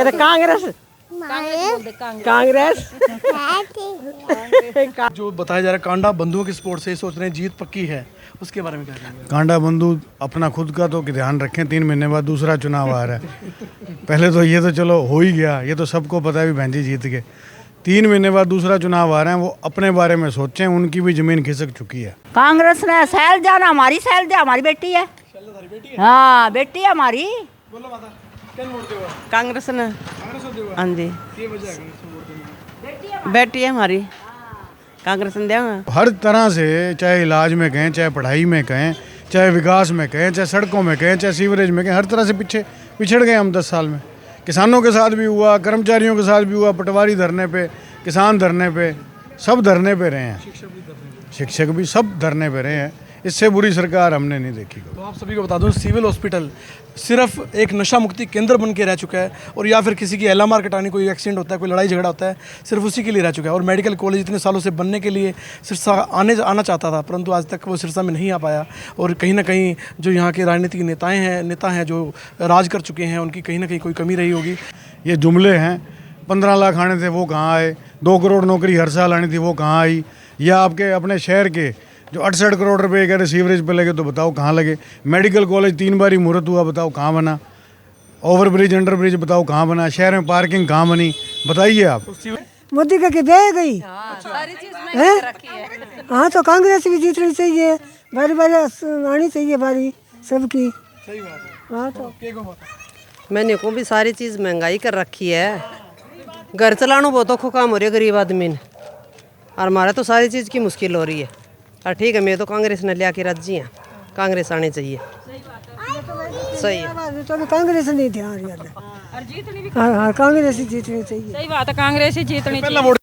कहते कांग्रेस कांग्रेस जो बताया जा रहा है कांडा बंधुओं के सपोर्ट से सोच रहे हैं जीत पक्की है, उसके बारे में क्या कहेंगे? कांडा बंधु अपना खुद का तो ध्यान रखें, 3 महीने बाद दूसरा चुनाव आ रहा है। पहले तो ये तो चलो हो ही गया, ये तो सबको पता है भी बहन जी जीत गए। 3 महीने बाद दूसरा चुनाव आ रहे हैं, वो अपने बारे में सोचें, उनकी भी जमीन खिसक चुकी है। कांग्रेस ने शैलजा ना हमारी बेटी है। हाँ बेटी है हमारी। कांग्रेस ने हाँ जी बेटी है हमारी कांग्रेस ने देंगे। हर तरह से, चाहे इलाज में कहें, चाहे पढ़ाई में कहें, चाहे विकास में कहें, चाहे सड़कों में कहें, चाहे सीवरेज में कहें, हर तरह से पिछड़ गए हम 10 साल में। किसानों के साथ भी हुआ, कर्मचारियों के साथ भी हुआ, पटवारी धरने पे, किसान धरने पे, सब धरने पे रहे हैं, शिक्षक भी सब धरने पे रहे हैं। इससे बुरी सरकार हमने नहीं देखी। तो आप सभी को बता दूं, सिविल हॉस्पिटल सिर्फ एक नशा मुक्ति केंद्र बन के रह चुका है, और या फिर किसी की एलएमआर कटाने, कोई एक्सीडेंट होता है, कोई लड़ाई झगड़ा होता है, सिर्फ उसी के लिए रह चुका है। और मेडिकल कॉलेज इतने सालों से बनने के लिए सिरसा आना चाहता था, परंतु आज तक वो सिरसा में नहीं आ पाया। और कहीं ना कहीं जो यहाँ के राजनीतिक नेता हैं जो राज कर चुके हैं, उनकी कहीं ना कहीं कोई कमी रही होगी। ये जुमले हैं, 15 लाख आने थे वो कहाँ आए, 2 करोड़ नौकरी हर साल आनी थी वो कहाँ आई, या आपके अपने शहर के जो 68 करोड़ रुपए कह रहे सीवरेज पे लगे, तो बताओ कहाँ लगे। मेडिकल कॉलेज 3 बार ही मुहूर्त हुआ, बताओ कहाँ बना। ओवर ब्रिज, अंडर ब्रिज बताओ कहाँ बना। शहर में पार्किंग कहाँ बनी, बताइए आप। मोदी का के बह गई है। हाँ तो कांग्रेस भी जीतनी चाहिए, बारी बारी आनी चाहिए बारी सबकी। हाँ तो मैंने को भी सारी चीज़ महंगाई कर रखी है, घर चलाना बहुत औखा काम हो रही है गरीब आदमी ने, और हमारा तो सारी चीज़ की मुश्किल हो रही है। और ठीक है, मैं तो कांग्रेस ने लिया के राजी हैं, कांग्रेस आनी चाहिए। सही है, तो कांग्रेस नहीं ध्यान हाँ हाँ कांग्रेस ही जीतनी चाहिए। सही बात है, कांग्रेस ही जीतनी पहला वोट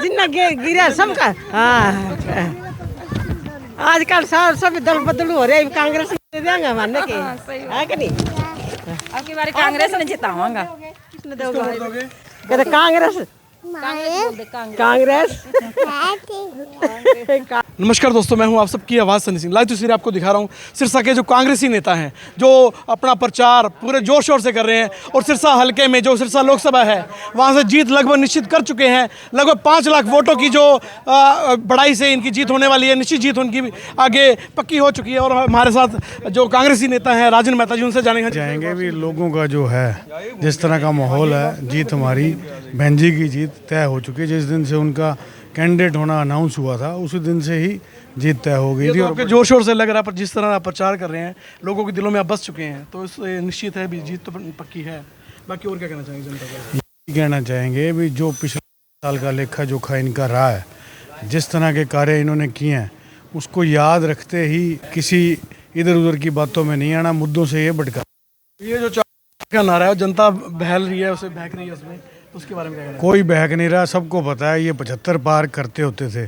जिन्ना गिरा सबका। हाँ आजकल सब दल बदल हो रहे, कांग्रेस ने देंगे मानने के है कि नहीं? अब की बारी कांग्रेस ने जिताऊंगा। कहते कांग्रेस कांग्रेस नमस्कार दोस्तों, मैं हूं आप सबकी आवाज़ सनी सिंह। लाइव तस्वीर आपको दिखा रहा हूं सिरसा के जो कांग्रेसी नेता हैं, जो अपना प्रचार पूरे जोर शोर से कर रहे हैं। और सिरसा हलके में जो सिरसा लोकसभा है, वहां से जीत लगभग निश्चित कर चुके हैं। लगभग 5 लाख वोटों की जो बढ़ाई से इनकी जीत होने वाली है, निश्चित जीत उनकी आगे पक्की हो चुकी है। और हमारे साथ जो कांग्रेसी नेता हैं राजन मेहता जी, उनसे जाएंगे भी लोगों का जो है, जिस तरह का माहौल है, जीत हमारी बहन जी की जीत तय हो चुकी है। जिस दिन से उनका कैंडिडेट होना अनाउंस हुआ था, उसी दिन से ही जीत तय हो गई थी। और जोर शोर से लग रहा है, पर जिस तरह आप प्रचार कर रहे हैं, लोगों के दिलों में आप बस चुके हैं, तो इससे निश्चित है भी जीत तो पक्की है। बाकी और क्या कहना चाहेंगे जनता को? ये कहना चाहेंगे भी जो पिछले साल का लेखा जोखा इनका रहा है, जिस तरह के कार्य इन्होंने किए हैं, उसको याद रखते ही किसी इधर उधर की बातों में नहीं आना, मुद्दों से ये भटका। ये जो का नारा है, जनता बहल रही है, उसे बहक रही है, उसमें उसके बारे में क्या कहना है? कोई बहक नहीं रहा, सबको पता है। ये 75 पार करते होते थे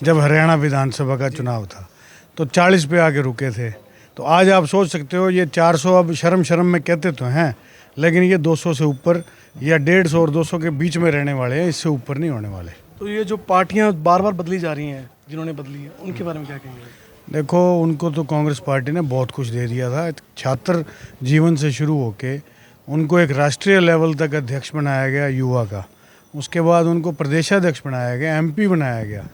जब हरियाणा विधानसभा का चुनाव था, तो 40 पे आके रुके थे। तो आज आप सोच सकते हो, ये 400 अब शर्म में कहते तो हैं, लेकिन ये 200 से ऊपर या 150 और 200 के बीच में रहने वाले हैं, इससे ऊपर नहीं होने वाले। तो ये जो पार्टियां बार बार बदली जा रही हैं, जिन्होंने बदली है, उनके बारे में क्या कहेंगे? देखो, उनको तो कांग्रेस पार्टी ने बहुत कुछ दे दिया था। छात्र जीवन से शुरू होके उनको एक राष्ट्रीय लेवल तक अध्यक्ष बनाया गया युवा का, उसके बाद उनको प्रदेशाध्यक्ष बनाया गया, MP बनाया गया।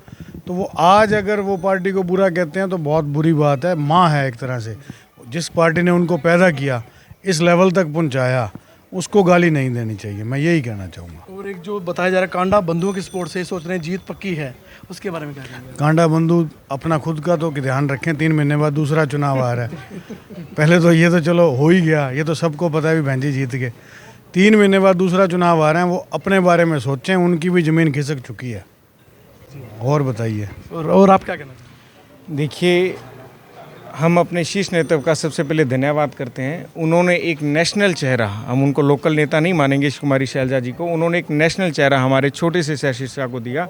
तो वो आज अगर वो पार्टी को बुरा कहते हैं तो बहुत बुरी बात है। माँ है एक तरह से, जिस पार्टी ने उनको पैदा किया, इस लेवल तक पहुँचाया, उसको गाली नहीं देनी चाहिए, मैं यही कहना चाहूँगा। और एक जो बताया जा रहा है कांडा बंधुओं के सपोर्ट से सोच रहे हैं जीत पक्की है, उसके बारे में क्या कहेंगे? कांडा बंधु अपना खुद का तो ध्यान रखें, 3 महीने बाद दूसरा चुनाव आ रहा है। पहले तो ये तो चलो हो ही गया, ये तो सबको पता है भी बहन जी जीत गए। 3 महीने बाद दूसरा चुनाव आ रहे हैं, वो अपने बारे में सोचें, उनकी भी ज़मीन खिसक चुकी है। और बताइए। और आप क्या कहना चाहेंगे? देखिए, हम अपने शीर्ष नेतृत्व का सबसे पहले धन्यवाद करते हैं। उन्होंने एक नेशनल चेहरा, हम उनको लोकल नेता नहीं मानेंगे कुमारी शैलजा जी को, उन्होंने एक नेशनल चेहरा हमारे छोटे से शहर सिरसा को दिया।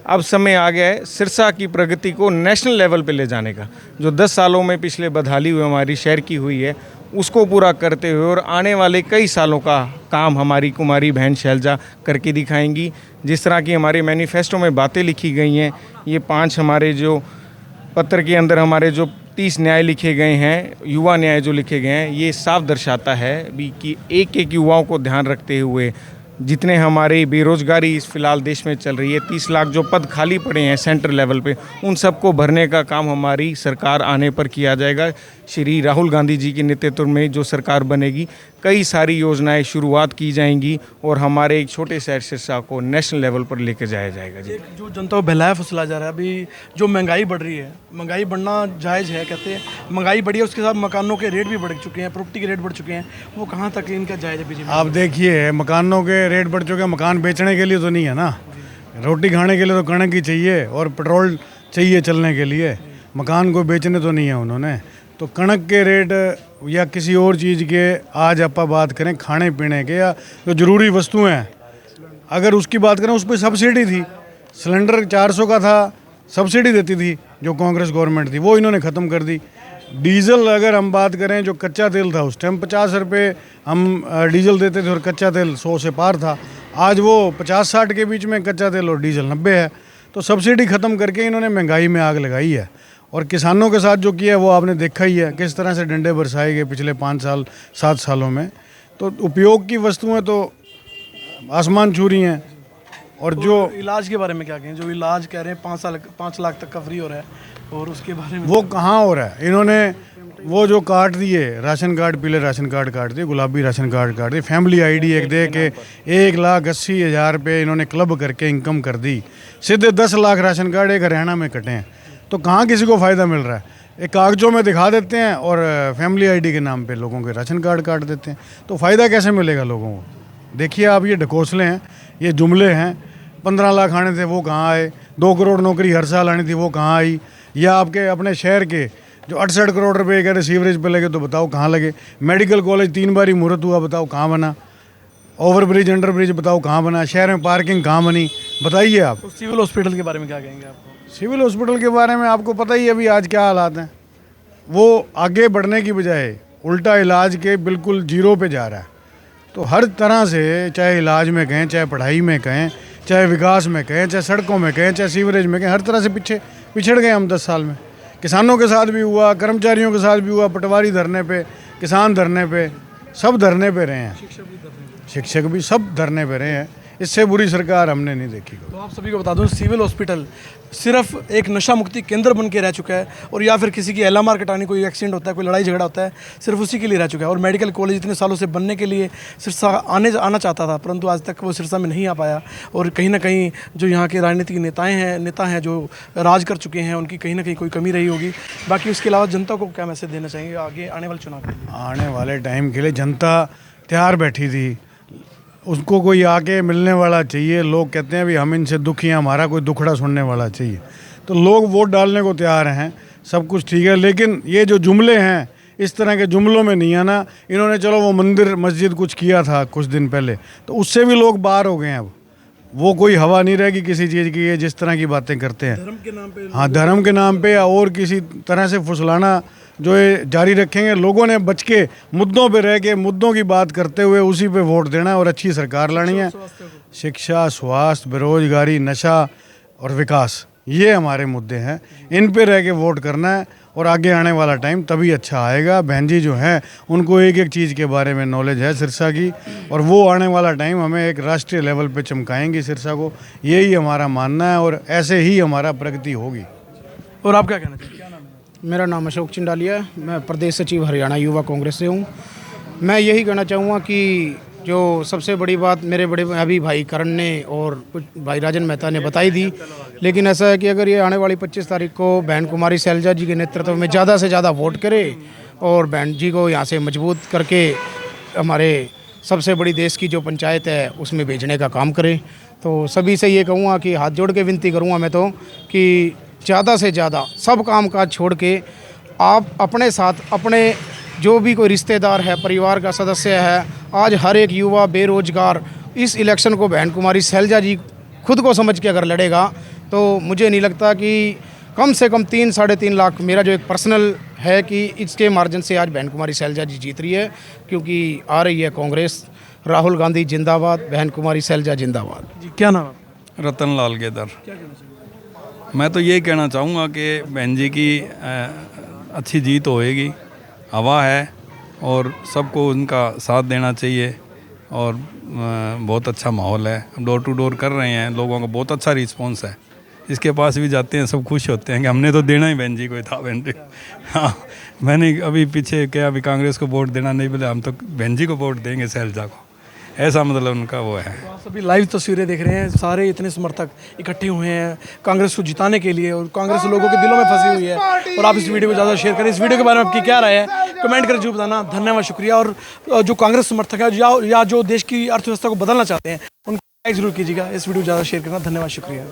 अब समय आ गया है सिरसा की प्रगति को नेशनल लेवल पे ले जाने का। जो 10 सालों में पिछले बदहाली हुई हमारी शहर की हुई है, उसको पूरा करते हुए और आने वाले कई सालों का काम हमारी कुमारी बहन शैलजा करके दिखाएंगी। जिस तरह की हमारे मैनिफेस्टो में बातें लिखी गई हैं, ये 5 हमारे जो पत्र के अंदर हमारे जो 30 न्याय लिखे गए हैं, युवा न्याय जो लिखे गए हैं, ये साफ दर्शाता है भी कि एक एक युवाओं को ध्यान रखते हुए जितने हमारी बेरोजगारी इस फिलहाल देश में चल रही है, 30 लाख जो पद खाली पड़े हैं सेंटर लेवल पे, उन सबको भरने का काम हमारी सरकार आने पर किया जाएगा। श्री राहुल गांधी जी के नेतृत्व में जो सरकार बनेगी, कई सारी योजनाएं शुरुआत की जाएंगी और हमारे एक छोटे शहर सिरसा को नेशनल लेवल पर लेकर जाया जाएगा। जी, जो जनता को बहलाया फुसला जा रहा है, अभी जो महंगाई बढ़ रही है, महंगाई बढ़ना जायज़ है, कहते हैं महंगाई बढ़ी है, उसके साथ मकानों के रेट भी बढ़ चुके हैं, प्रॉपर्टी के रेट बढ़ चुके हैं, वो कहाँ तक इनका जायज़ है बीजेपी? आप देखिए, मकानों के रेट बढ़ चुके हैं, मकान बेचने के लिए तो नहीं है ना, रोटी खाने के लिए तो कणक ही चाहिए और पेट्रोल चाहिए चलने के लिए, मकान को बेचने तो नहीं है उन्होंने। तो कणक के रेट या किसी और चीज़ के, आज आप बात करें खाने पीने के या जो ज़रूरी वस्तुएं हैं, अगर उसकी बात करें, उस पर सब्सिडी थी, सिलेंडर 400 का था, सब्सिडी देती थी जो कांग्रेस गवर्नमेंट थी, वो इन्होंने ख़त्म कर दी। डीजल अगर हम बात करें, जो कच्चा तेल था उस टाइम 50 रुपये हम डीजल देते थे और कच्चा तेल 100 से पार था, आज वो 50-60 के बीच में कच्चा तेल और डीजल 90 है। तो सब्सिडी ख़त्म करके इन्होंने महंगाई में आग लगाई है। और किसानों के साथ जो किया है वो आपने देखा ही है, किस तरह से डंडे बरसाए गए पिछले 5-7 सालों में। तो उपयोग की वस्तुएं तो आसमान छू रही हैं। और जो इलाज के बारे में क्या कहें? जो इलाज कह रहे हैं 5 लाख तक का फ्री हो रहा है, और उसके बारे में वो कहाँ हो रहा है? इन्होंने वो जो काट दिए राशन कार्ड, पीले राशन कार्ड काट दिए, गुलाबी राशन कार्ड काट दिए, फैमिली आईडी एक दे के 1,80,000 रुपये इन्होंने क्लब करके इनकम कर दी। सीधे 10 लाख राशन कार्ड एक हरियाणा में कटे हैं। तो कहाँ किसी को फ़ायदा मिल रहा है? एक कागजों में दिखा देते हैं और फैमिली आईडी के नाम पे लोगों के राशन कार्ड काट देते हैं। तो फ़ायदा कैसे मिलेगा लोगों को? देखिए आप, ये ढकोसले हैं, ये जुमले हैं। 15 लाख आने थे वो कहाँ आए? 2 करोड़ नौकरी हर साल आनी थी वो कहाँ आई? या आपके अपने शहर के जो 68 करोड़ रुपए कह रहे सीवरेज पे लगे, तो बताओ कहाँ लगे? मेडिकल कॉलेज 3 बार ही मुहूर्त हुआ, बताओ कहाँ बना? ओवर ब्रिज, अंडर ब्रिज बताओ कहाँ बना? शहर में पार्किंग कहाँ बनी? बताइए आप। तो सिविल हॉस्पिटल के बारे में क्या कहेंगे आप? सिविल हॉस्पिटल के बारे में आपको पता ही है अभी आज क्या हालात हैं। वो आगे बढ़ने की बजाय उल्टा इलाज के बिल्कुल जीरो पे जा रहा है। तो हर तरह से, चाहे इलाज में कहें, चाहे पढ़ाई में कहें, चाहे विकास में कहें, चाहे सड़कों में कहें, चाहे सीवरेज में कहें, हर तरह से पिछड़ गए हम 10 साल में। किसानों के साथ भी हुआ, कर्मचारियों के साथ भी हुआ, पटवारी धरने पे, किसान धरने पे, सब धरने पे रहे हैं, शिक्षक भी सब धरने पे रहे हैं। इससे बुरी सरकार हमने नहीं देखी। तो आप सभी को बता दूं, सिविल हॉस्पिटल सिर्फ एक नशा मुक्ति केंद्र बन के रह चुका है, और या फिर किसी की एलएमआर कटानी, कोई एक्सीडेंट होता है, कोई लड़ाई झगड़ा होता है, सिर्फ उसी के लिए रह चुका है। और मेडिकल कॉलेज इतने सालों से बनने के लिए सिरसा आना चाहता था, परंतु आज तक वो सिरसा में नहीं आ पाया। और कहीं ना कहीं जो यहाँ के राजनीतिक नेता हैं जो राज कर चुके हैं, उनकी कहीं ना कहीं कोई कमी रही होगी। बाकी उसके अलावा जनता को क्या मैसेज देना चाहिए आगे आने वाले चुनाव के लिए? आने वाले टाइम के लिए जनता तैयार बैठी थी, उसको कोई आके मिलने वाला चाहिए। लोग कहते हैं भी हम इनसे दुखी हैं, हमारा कोई दुखड़ा सुनने वाला चाहिए। तो लोग वोट डालने को तैयार हैं, सब कुछ ठीक है। लेकिन ये जो जुमले हैं, इस तरह के जुमलों में नहीं आना। इन्होंने चलो वो मंदिर मस्जिद कुछ किया था कुछ दिन पहले, तो उससे भी लोग बाहर हो गए हैं। अब वो कोई हवा नहीं रहेगी किसी चीज़ की। ये जिस तरह की बातें करते हैं धर्म के नाम पे, हाँ, धर्म के नाम पे या और किसी तरह से फुसलाना जो ये जारी रखेंगे। लोगों ने बच के मुद्दों पे रह के, मुद्दों की बात करते हुए उसी पे वोट देना है और अच्छी सरकार लानी है। शिक्षा, स्वास्थ्य, बेरोजगारी, नशा और विकास, ये हमारे मुद्दे हैं। इन पे रह के वोट करना है और आगे आने वाला टाइम तभी अच्छा आएगा। बहन जी जो हैं उनको एक एक चीज़ के बारे में नॉलेज है सिरसा की, और वो आने वाला टाइम हमें एक राष्ट्रीय लेवल पे चमकाएंगी सिरसा को। यही हमारा मानना है और ऐसे ही हमारा प्रगति होगी। और आप क्या कहना चाहिए? क्या नाम है? मेरा नाम अशोक चिंडालिया है, मैं प्रदेश सचिव हरियाणा युवा कांग्रेस से हूँ। मैं यही कहना चाहूँगा कि जो सबसे बड़ी बात मेरे बड़े अभी भाई करण ने और कुछ भाई राजन मेहता ने बताई थी, लेकिन ऐसा है कि अगर ये आने वाली 25 तारीख को बहन कुमारी शैलजा जी के नेतृत्व में ज़्यादा से ज़्यादा वोट करे और बहन जी को यहाँ से मजबूत करके हमारे सबसे बड़ी देश की जो पंचायत है उसमें भेजने का काम करे, तो सभी से ये कहूँगा कि हाथ जोड़ के विनती करूँगा मैं तो कि ज़्यादा से ज़्यादा सब काम काज छोड़ के आप अपने साथ अपने जो भी कोई रिश्तेदार है, परिवार का सदस्य है, आज हर एक युवा बेरोजगार इस इलेक्शन को बहन कुमारी शैलजा जी खुद को समझ के अगर लड़ेगा तो मुझे नहीं लगता कि कम से कम 3-3.5 लाख, मेरा जो एक पर्सनल है कि इसके मार्जिन से आज बहन कुमारी शैलजा जी जीत रही है, क्योंकि आ रही है कांग्रेस। राहुल गांधी जिंदाबाद, बहन कुमारी शैलजा जिंदाबाद। जी, क्या नाम है? रतन लाल गेदर। क्या कहना चाहिए? मैं तो यही कहना चाहूँगा कि बहन जी की अच्छी जीत होएगी, हवा है और सबको उनका साथ देना चाहिए और बहुत अच्छा माहौल है। हम डोर टू डोर कर रहे हैं, लोगों का बहुत अच्छा रिस्पांस है। जिसके पास भी जाते हैं सब खुश होते हैं कि हमने तो देना ही बहन जी को था। बहन जी हाँ, मैंने अभी पीछे क्या अभी कांग्रेस को वोट देना नहीं बोले, हम तो बहन जी को वोट देंगे शैलजा को, ऐसा मतलब उनका वो है। आप सभी लाइव तस्वीरें देख रहे हैं, सारे इतने समर्थक इकट्ठे हुए हैं कांग्रेस को जिताने के लिए और कांग्रेस लोगों के दिलों में फंसी हुई है। और आप इस वीडियो को ज़्यादा शेयर करें। इस वीडियो के बारे में आपकी क्या राय है कमेंट करके जरूर बताना। धन्यवाद, शुक्रिया। और जो कांग्रेस समर्थक है या जो देश की अर्थव्यवस्था को बदलना चाहते हैं उनको लाइक जरूर कीजिएगा। इस वीडियो को ज़्यादा शेयर करना। धन्यवाद, शुक्रिया।